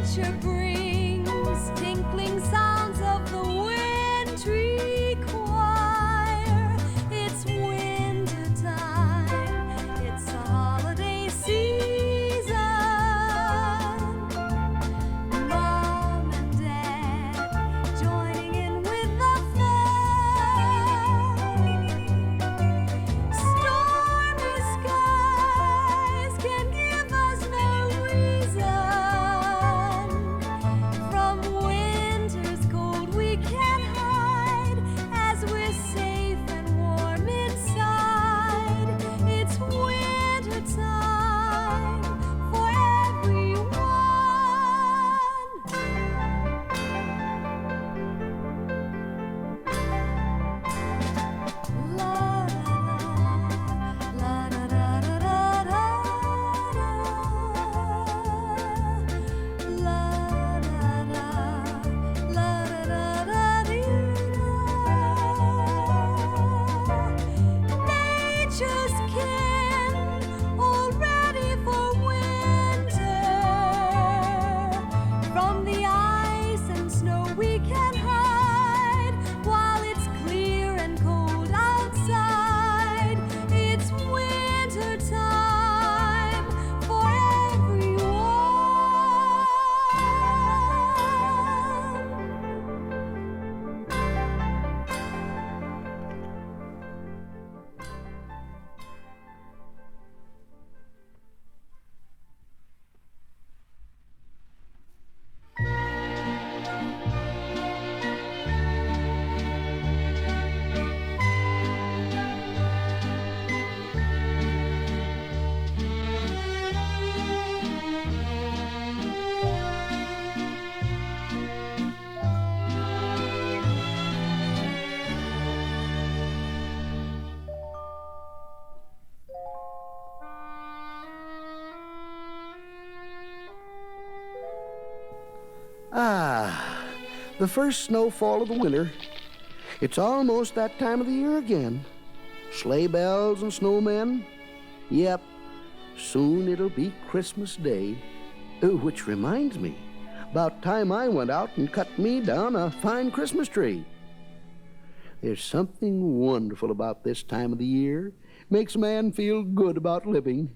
nature brings tinkling sounds of the wintry choir. It's wintertime, it's a holiday season. Mom and Dad joining in with the fun. Stormy skies can give us no reason. From winter's cold we can hide as we're safe and warm inside. It's wintertime for everyone. La la da da da da da. La da da la da da dee da. Nature's kin all ready for winter. From the ice and snow we can hide while it's clear and cold outside. It's winter time for everyone. Ah, the first snowfall of the winter. It's almost that time of the year again. Sleigh bells and snowmen. Yep, soon it'll be Christmas Day. Which reminds me, about time I went out and cut me down a fine Christmas tree. There's something wonderful about this time of the year. Makes a man feel good about living.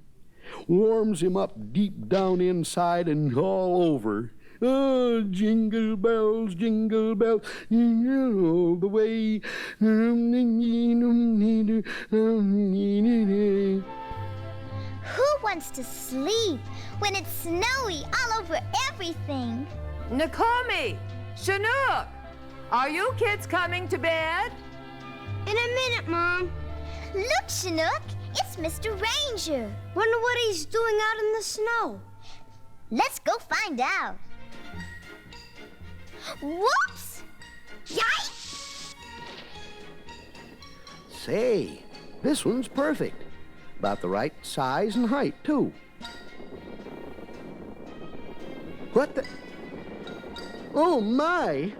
Warms him up deep down inside and all over. Oh, jingle bells, all the way. Who wants to sleep when it's snowy all over everything? Nakomi, Chinook, are you kids coming to bed? In a minute, Mom. Look, Chinook, it's Mr. Ranger. Wonder what he's doing out in the snow. Let's go find out. Whoops! Yikes! Say, this one's perfect. About the right size and height, too. What the? Oh, my!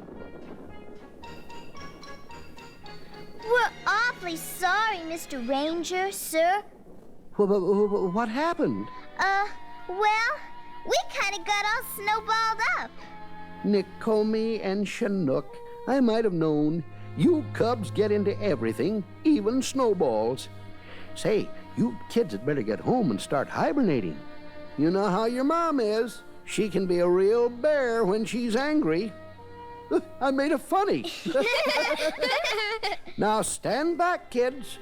We're awfully sorry, Mr. Ranger, sir. What happened? Well, we kind of got all snowballed up. Nakomi and Chinook, I might have known. You cubs get into everything, even snowballs. Say, you kids had better get home and start hibernating. You know how your mom is. She can be a real bear when she's angry. I made it funny. Now stand back, kids.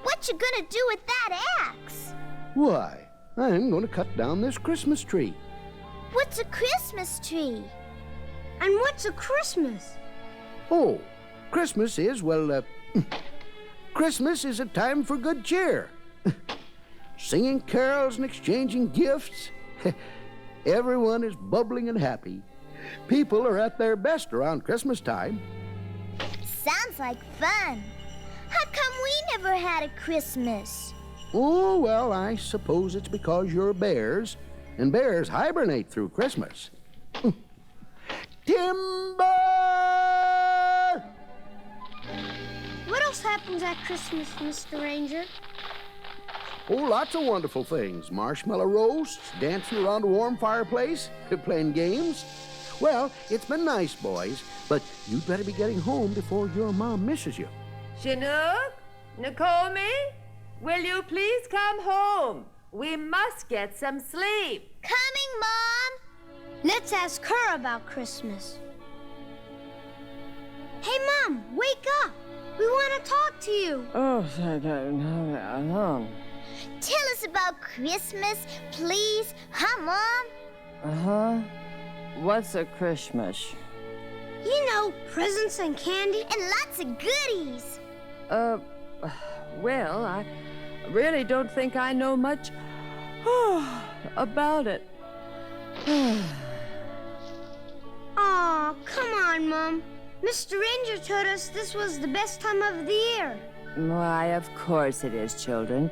What you gonna do with that axe? Why, I'm going to cut down this Christmas tree. What's a Christmas tree? And what's a Christmas? Oh, Christmas is, well, Christmas is a time for good cheer. Singing carols and exchanging gifts. Everyone is bubbling and happy. People are at their best around Christmas time. Sounds like fun. How come we never had a Christmas? Oh, well, I suppose it's because you're bears, and bears hibernate through Christmas. Timber! What else happens at Christmas, Mr. Ranger? Oh, lots of wonderful things. Marshmallow roasts, dancing around a warm fireplace, playing games. Well, it's been nice, boys, but you'd better be getting home before your mom misses you. Chinook? Nakomi? Will you please come home? We must get some sleep. Coming, Mom. Let's ask her about Christmas. Hey, Mom, wake up. We want to talk to you. Oh, Tell us about Christmas, please. Huh, Mom? uh-huh. What's a Christmas? You know, presents and candy. And lots of goodies. Well, I really don't think I know much about it. Aw, come on, Mom. Mr. Ranger told us this was the best time of the year. Why, of course it is, children.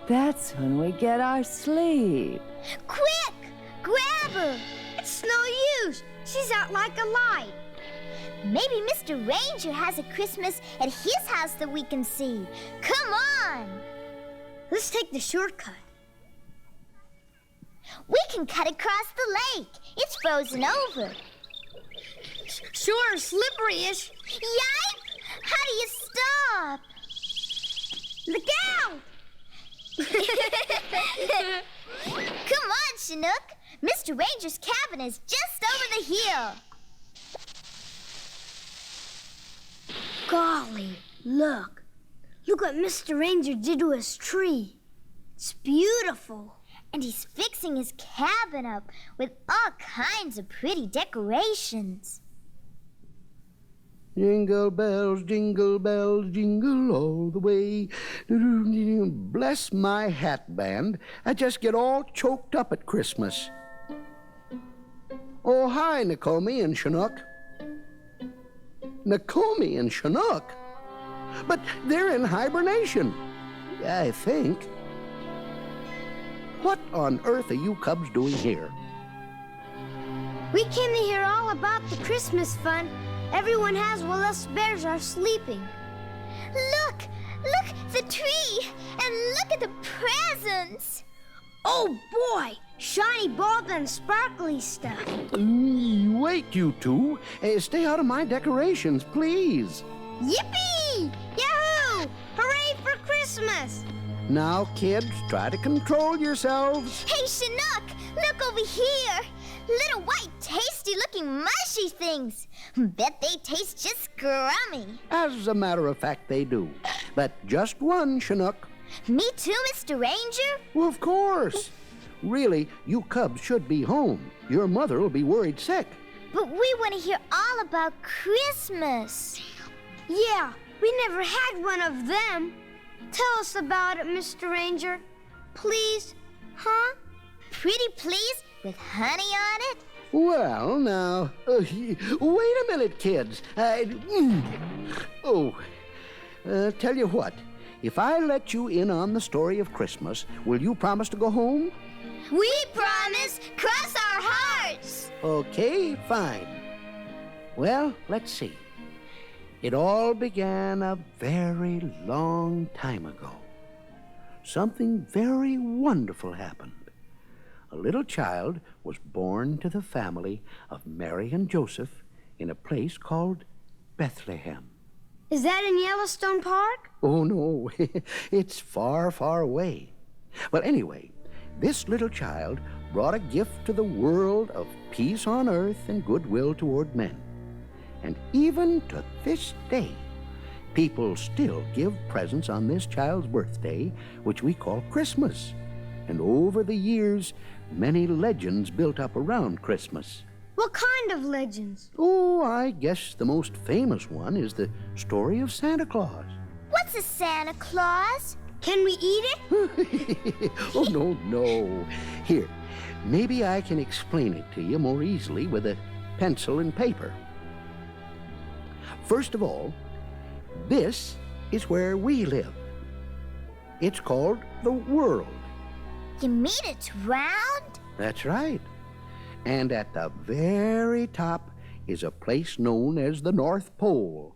That's when we get our sleep. Quick! Grab her! It's no use. She's out like a light. Maybe Mr. Ranger has a Christmas at his house that we can see. Come on! Let's take the shortcut. We can cut across the lake. It's frozen over. Sure, slippery-ish. Yipe! How do you stop? Look out! Come on, Chinook. Mr. Ranger's cabin is just over the hill. Golly, look. Look what Mr. Ranger did to his tree. It's beautiful. And he's fixing his cabin up with all kinds of pretty decorations. Jingle bells, jingle all the way. Bless my hat band. I just get all choked up at Christmas. Oh, hi, Nakomi and Chinook. Nakomi and Chinook? But they're in hibernation, I think. What on earth are you cubs doing here? We came to hear all about the Christmas fun everyone has while us bears are sleeping. Look! Look, the tree! And look at the presents! Oh, boy! Shiny bulb and sparkly stuff. Wait, you two. Stay out of my decorations, please. Yippee! Yahoo! Hooray for Christmas! Now, kids, try to control yourselves. Hey, Chinook! Look over here! Little white, tasty-looking mushy things. Bet they taste just scrummy. As a matter of fact, they do. But just one, Chinook. Me too, Mr. Ranger? Well, of course. Really, you cubs should be home. Your mother will be worried sick. But we want to hear all about Christmas. Yeah, we never had one of them. Tell us about it, Mr. Ranger. Please. Huh? Pretty please with honey on it? Well, now, wait a minute, kids. Tell you what. If I let you in on the story of Christmas, will you promise to go home? We promise. Cross our hearts. Okay, fine. Well, let's see. It all began a very long time ago. Something very wonderful happened. A little child was born to the family of Mary and Joseph in a place called Bethlehem. Is that in Yellowstone Park? Oh, no, it's far, far away. Well, anyway, this little child brought a gift to the world of peace on earth and goodwill toward men. And even to this day, people still give presents on this child's birthday, which we call Christmas. And over the years, many legends built up around Christmas. What kind of legends? Oh, I guess the most famous one is the story of Santa Claus. What's a Santa Claus? Can we eat it? Oh, no. Here, maybe I can explain it to you more easily with a pencil and paper. First of all, this is where we live. It's called the world. You mean it's round? That's right. And at the very top is a place known as the North Pole.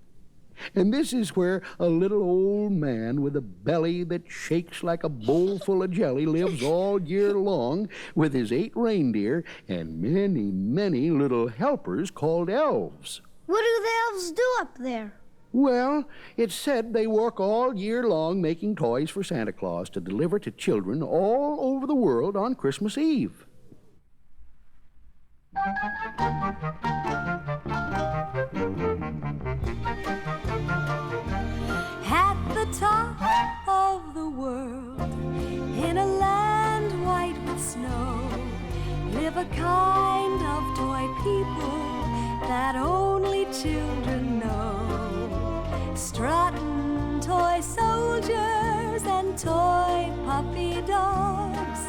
And this is where a little old man with a belly that shakes like a bowl full of jelly lives all year long with his 8 reindeer and many, many little helpers called elves. What do the elves do up there? Well, it's said they work all year long making toys for Santa Claus to deliver to children all over the world on Christmas Eve. At the top of the world, in a land white with snow, live a kind of toy people that only children know. Strutting toy soldiers and toy puppy dogs,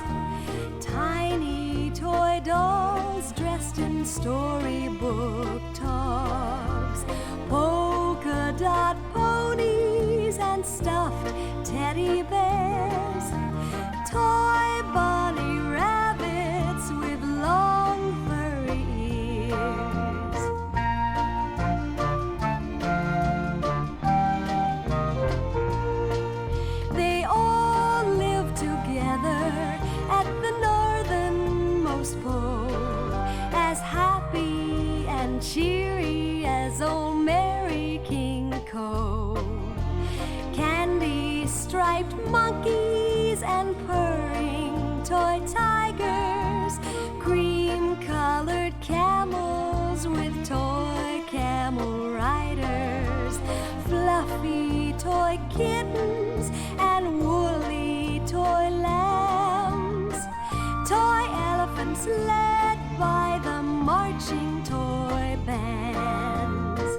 tiny toy dolls dressed in storybook togs, polka dot ponies and stuffed teddy bears, toy bunny rabbits with long furry ears. They all live together at the northernmost pole, as happy and cheery as old Mary King Cole. Candy-striped monkeys and purring toy tigers, cream-colored camels with toy camel riders, fluffy toy kittens and woolly toy lambs, toy elephants led by the marching toy bands.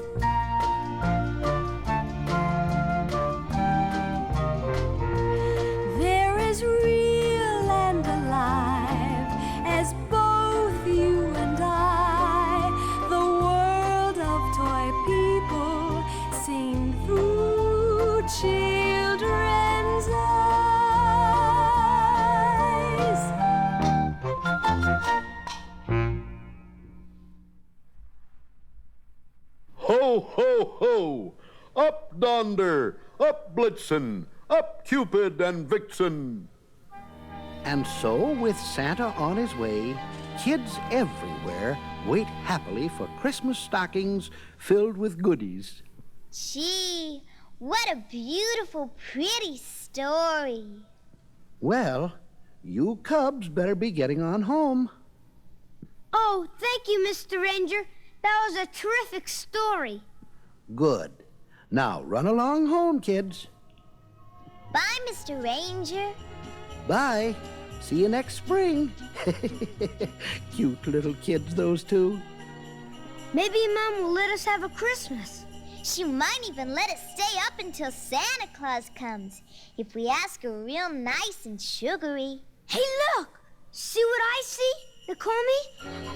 They're as real and alive as both you and I. The world of toy people seen through children's eyes. Ho, ho, ho! Up Donder, up Blitzen, up Cupid and Vixen. And so, with Santa on his way, kids everywhere wait happily for Christmas stockings filled with goodies. Gee, what a beautiful, pretty story. Well, you cubs better be getting on home. Oh, thank you, Mr. Ranger. That was a terrific story. Good. Now, run along home, kids. Bye, Mr. Ranger. Bye. See you next spring. Cute little kids, those two. Maybe Mom will let us have a Christmas. She might even let us stay up until Santa Claus comes, if we ask her real nice and sugary. Hey, look! See what I see, Nakomi?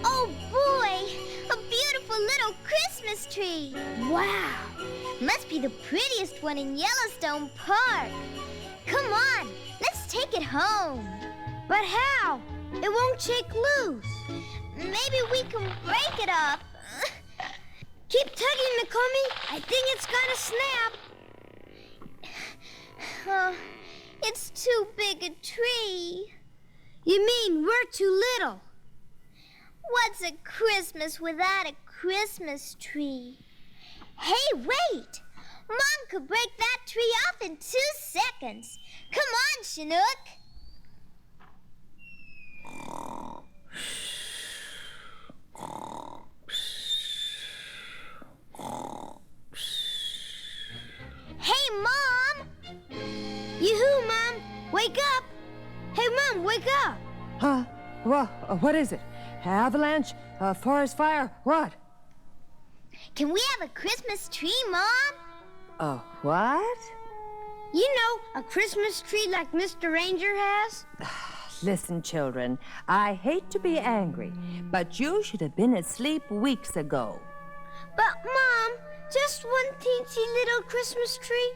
Oh, boy! A beautiful little Christmas tree! Wow! Must be the prettiest one in Yellowstone Park. Come on, let's take it home. But how? It won't shake loose. Maybe we can break it up. Keep tugging, Nakomi. I think it's gonna snap. Oh, it's too big a tree. You mean we're too little? What's a Christmas without a Christmas tree? Hey, wait! Mom could break that tree off in 2 seconds. Come on, Chinook. Hey, Mom! Yoo-hoo, Mom! Wake up! Hey, Mom, wake up! Huh? What is it? Avalanche? Forest fire? What? Can we have a Christmas tree, Mom? What? You know, a Christmas tree like Mr. Ranger has? Listen, children, I hate to be angry, but you should have been asleep weeks ago. But, Mom, just one teensy little Christmas tree?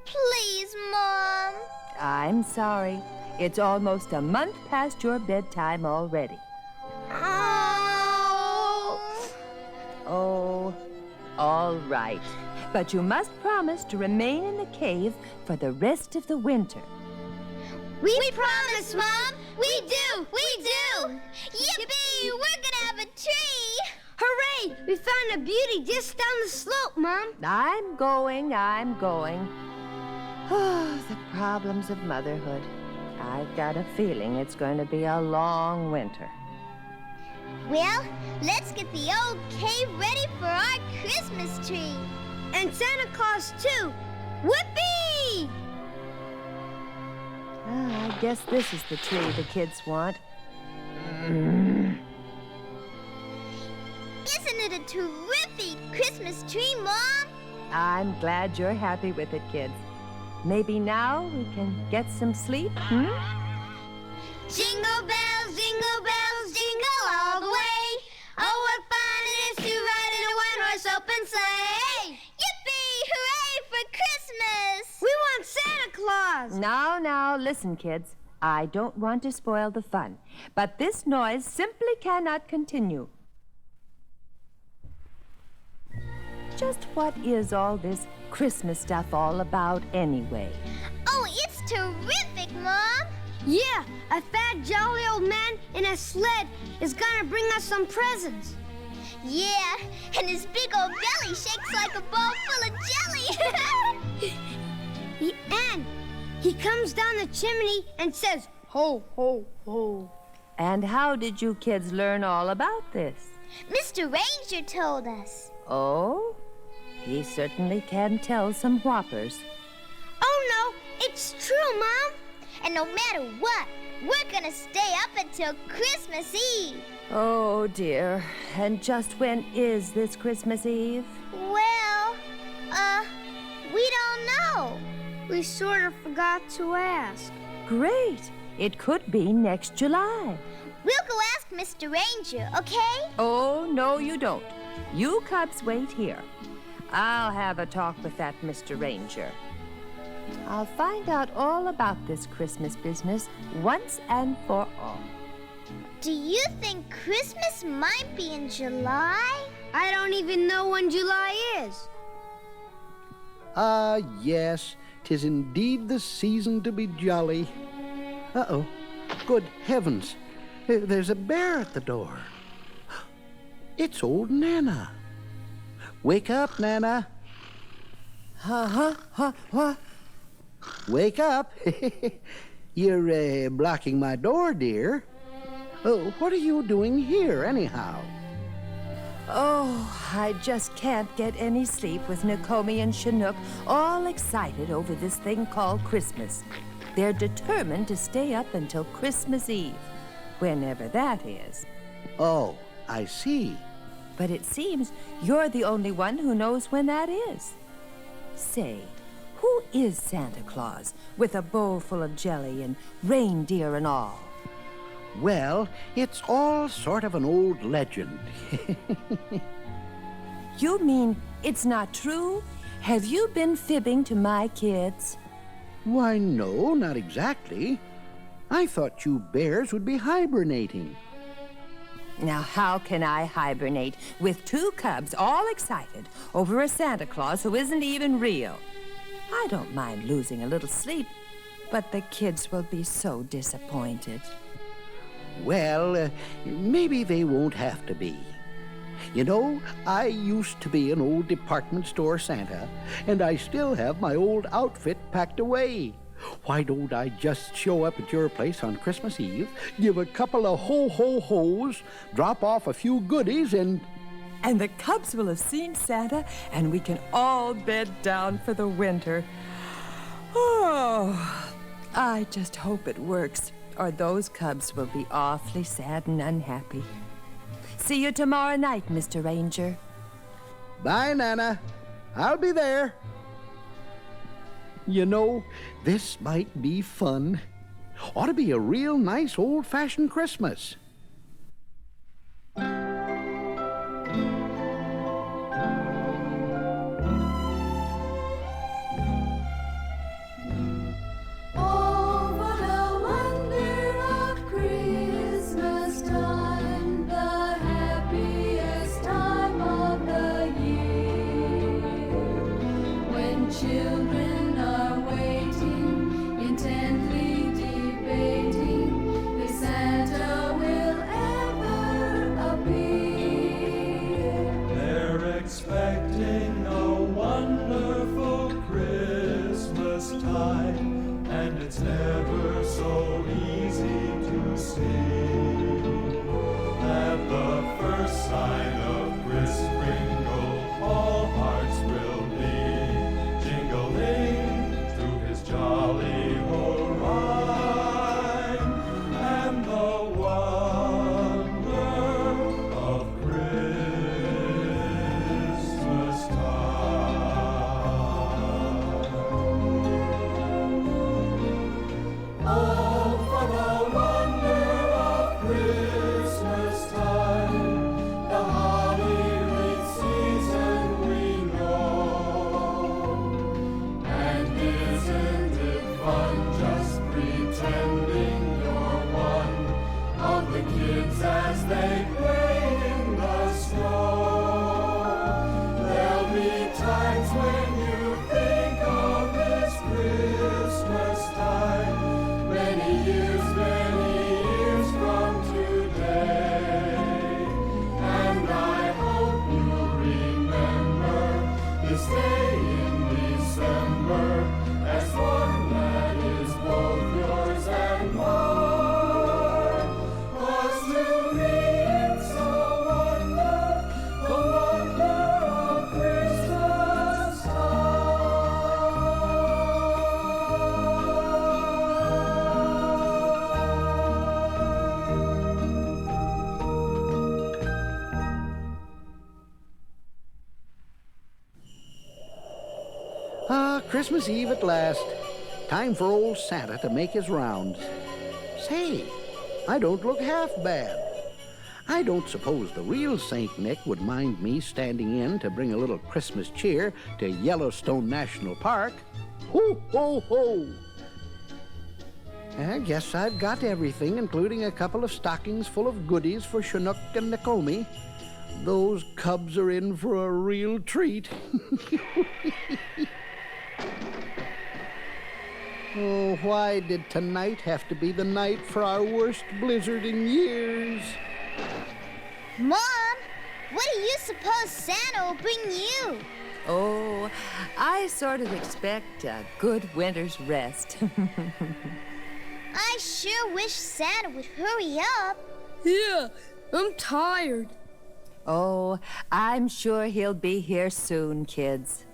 Please, Mom. I'm sorry. It's almost a month past your bedtime already. Oh. Oh, all right. but you must promise to remain in the cave for the rest of the winter. We promise, Mom. We do. Yippee! We're gonna have a tree. Hooray! We found a beauty just down the slope, Mom. I'm going. Oh, the problems of motherhood. I've got a feeling it's going to be a long winter. Well, let's get the old cave ready for our Christmas tree. And Santa Claus, too. Whoopee! I guess this is the tree the kids want. Isn't it a terrific Christmas tree, Mom? I'm glad you're happy with it, kids. Maybe now we can get some sleep, Jingle bells, jingle all the way. Oh, what fun it is to ride in a one-horse open sleigh. Yippee! Hooray for Christmas! We want Santa Claus. Now, listen, kids. I don't want to spoil the fun, but this noise simply cannot continue. Just what is all this Christmas stuff all about anyway? Oh, it's terrific, Mom. Yeah, a fat, jolly old man in a sled is gonna bring us some presents. Yeah, and his big old belly shakes like a bowl full of jelly. And he comes down the chimney and says, ho, ho, ho. And how did you kids learn all about this? Mr. Ranger told us. Oh? He certainly can tell some whoppers. Oh, no, it's true, Mom. And no matter what, we're gonna stay up until Christmas Eve. Oh, dear. And just when is this Christmas Eve? Well, we don't know. We sort of forgot to ask. Great. It could be next July. We'll go ask Mr. Ranger, okay? Oh, no, you don't. You cubs wait here. I'll have a talk with that Mr. Ranger. I'll find out all about this Christmas business once and for all. Do you think Christmas might be in July? I don't even know when July is. Yes, 'tis indeed the season to be jolly. Uh-oh. Good heavens. There's a bear at the door. It's old Nana. Wake up, Nana. What? Wake up. You're blocking my door, dear. Oh, what are you doing here, anyhow? Oh, I just can't get any sleep with Nakomi and Chinook all excited over this thing called Christmas. They're determined to stay up until Christmas Eve, whenever that is. Oh, I see. But it seems you're the only one who knows when that is. Say, who is Santa Claus with a bowl full of jelly and reindeer and all? Well, it's all sort of an old legend. You mean it's not true? Have you been fibbing to my kids? Why, no, not exactly. I thought you bears would be hibernating. Now, how can I hibernate with two cubs all excited over a Santa Claus who isn't even real? I don't mind losing a little sleep, but the kids will be so disappointed. Well, maybe they won't have to be. You know, I used to be an old department store Santa, and I still have my old outfit packed away. Why don't I just show up at your place on Christmas Eve, give a couple of ho-ho-hos, drop off a few goodies, and the cubs will have seen Santa, and we can all bed down for the winter. Oh, I just hope it works, or those cubs will be awfully sad and unhappy. See you tomorrow night, Mr. Ranger. Bye, Nana. I'll be there. You know, this might be fun. Ought to be a real nice old-fashioned Christmas. they play in the snow. There'll be times when you think of this Christmas time, many years from today. And I hope you'll remember this day in December as one that is both yours and mine. 'Cause to me it's a wonder, the wonder of Christmas Christmas Eve at last. Time for old Santa to make his rounds. Say, I don't look half bad. I don't suppose the real St. Nick would mind me standing in to bring a little Christmas cheer to Yellowstone National Park. Ho, ho, ho! I guess I've got everything, including a couple of stockings full of goodies for Chinook and Nakomi. Those cubs are in for a real treat. Oh, why did tonight have to be the night for our worst blizzard in years? Mom, what do you suppose Santa will bring you? Oh, I sort of expect a good winter's rest. I sure wish Santa would hurry up. Yeah, I'm tired. Oh, I'm sure he'll be here soon, kids.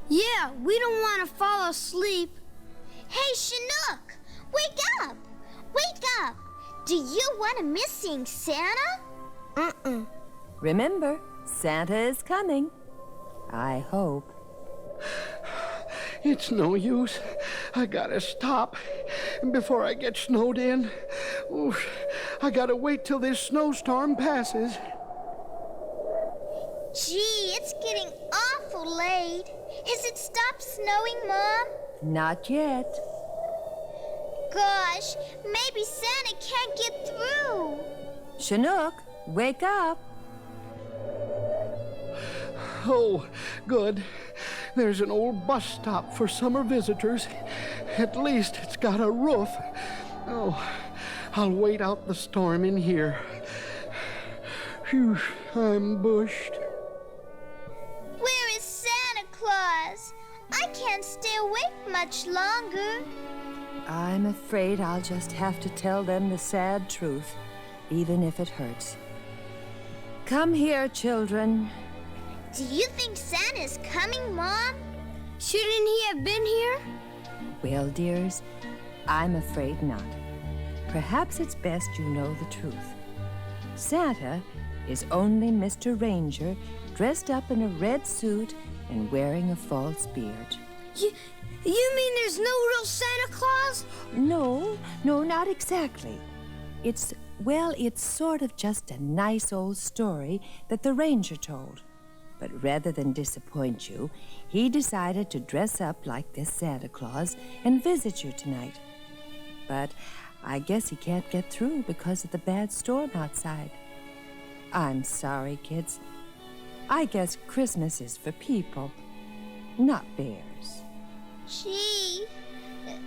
Yeah, we don't want to fall asleep. Hey, Chinook, wake up! Wake up! Do you want to miss seeing Santa? Remember, Santa is coming. I hope. It's no use. I gotta stop before I get snowed in. Oof, I gotta wait till this snowstorm passes. Gee, it's getting awful late. Has it stopped snowing, Mom? Not yet. Gosh, maybe Santa can't get through. Chinook, wake up. Oh, good. There's an old bus stop for summer visitors. At least it's got a roof. Oh, I'll wait out the storm in here. Phew, I'm bushed. Where is Santa Claus? I can't stay awake much longer. I'm afraid I'll just have to tell them the sad truth, even if it hurts. Come here, children. Do you think Santa's coming, Mom? Shouldn't he have been here? Well, dears, I'm afraid not. Perhaps it's best you know the truth. Santa is only Mr. Ranger, dressed up in a red suit and wearing a false beard. You mean there's no real Santa Claus? No, not exactly. It's sort of just a nice old story that the ranger told. But rather than disappoint you, he decided to dress up like this Santa Claus and visit you tonight. But I guess he can't get through because of the bad storm outside. I'm sorry, kids. I guess Christmas is for people, not bears. Gee,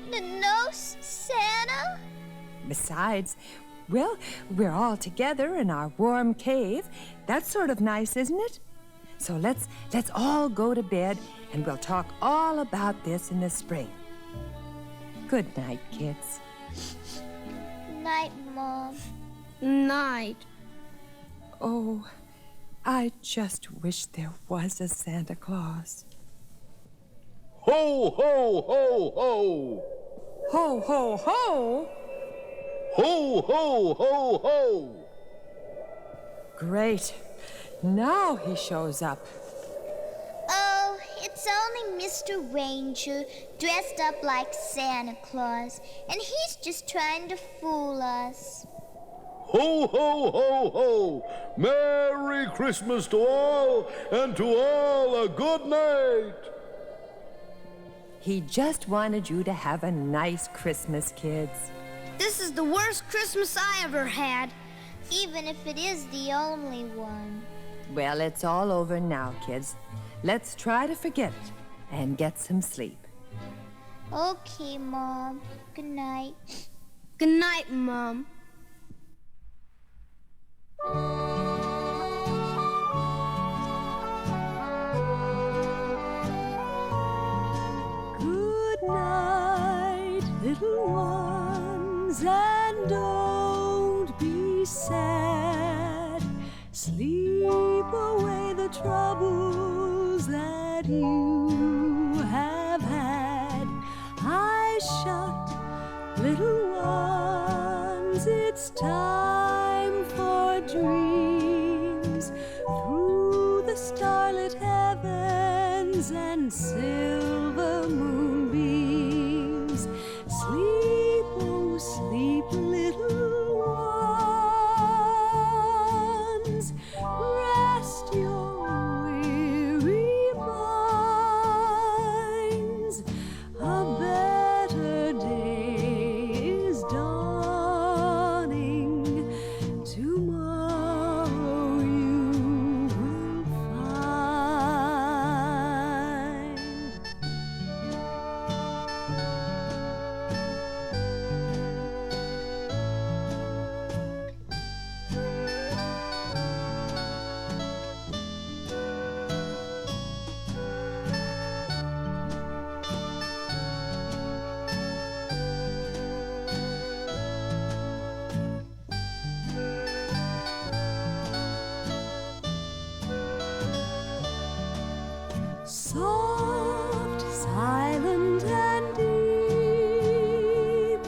no Santa? Besides, well, we're all together in our warm cave. That's sort of nice, isn't it? So let's all go to bed, and we'll talk all about this in the spring. Good night, kids. Night, Mom. Night. Oh, I just wish there was a Santa Claus. Ho, ho, ho, ho! Ho, ho, ho! Ho, ho, ho, ho! Great. Now he shows up. Oh, it's only Mr. Ranger dressed up like Santa Claus, and he's just trying to fool us. Ho, ho, ho, ho! Merry Christmas to all, and to all a good night! He just wanted you to have a nice Christmas, kids. This is the worst Christmas I ever had. even if it is the only one. Well, it's all over now, kids. Let's try to forget it and get some sleep. Okay, Mom. Good night. Good night, Mom. Good night, little ones, and don't be sad. Sleep away the troubles that you have had. Eyes shut, little ones, it's time for dreams. Through the starlit heavens and silver moonbeams, sleep, oh sleep, little ones. Rest your weary minds. A better day is dawning. Tomorrow you will find. Soft, silent, and deep,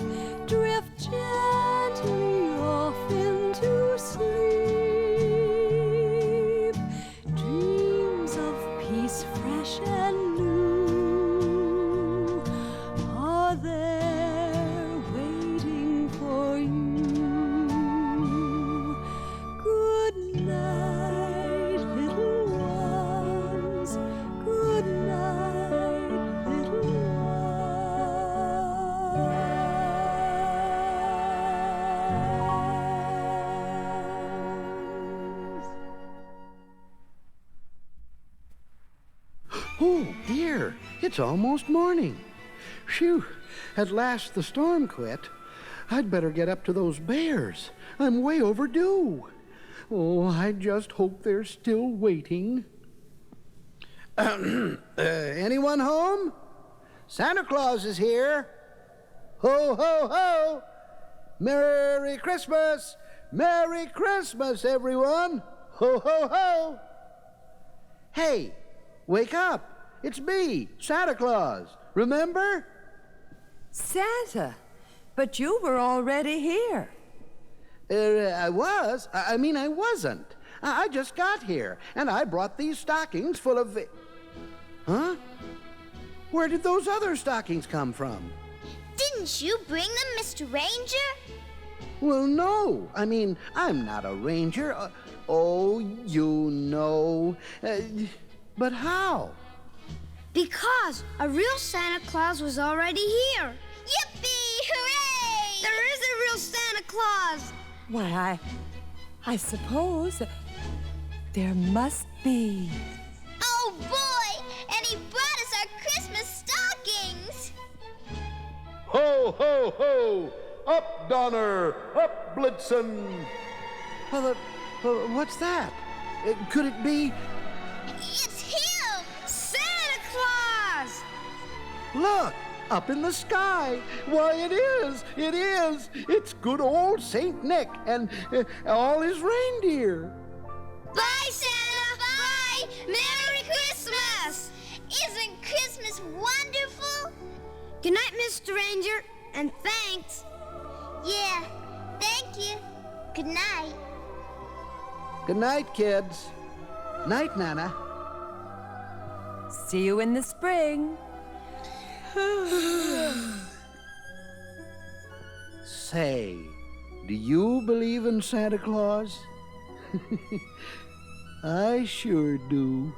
drift gently off into sleep. Dreams of peace fresh and new are there waiting for you. Good night, little ones. Good night, little ones. Oh, dear, it's almost morning. Phew, at last the storm quit. I'd better get up to those bears. I'm way overdue. Oh, I just hope they're still waiting. Anyone home? Santa Claus is here. Ho, ho, ho! Merry Christmas! Merry Christmas, everyone! Ho, ho, ho! Hey, wake up! It's me, Santa Claus. Remember? Santa, but you were already here. I was. I mean, I wasn't. I just got here, and I brought these stockings full of... Huh? Where did those other stockings come from? Didn't you bring them, Mr. Ranger? Well, no. I mean, I'm not a ranger. Oh, you know. But how? Because a real Santa Claus was already here. Yippee! Hooray! There is a real Santa Claus. Why, I suppose there must be. Oh, boy! And he brought us our Christmas stockings! Ho, ho, ho! Up, Donner! Up, Blitzen! Well, what's that? Could it be... It's him! Santa Claus! Look! Up in the sky! Why, it is! It is! It's good old Saint Nick and all his reindeer! Bye, Santa! Bye! Merry Christmas! Isn't Christmas wonderful? Good night, Mr. Ranger, and thanks. Yeah, thank you. Good night. Good night, kids. Night, Nana. See you in the spring. Say, do you believe in Santa Claus? I sure do.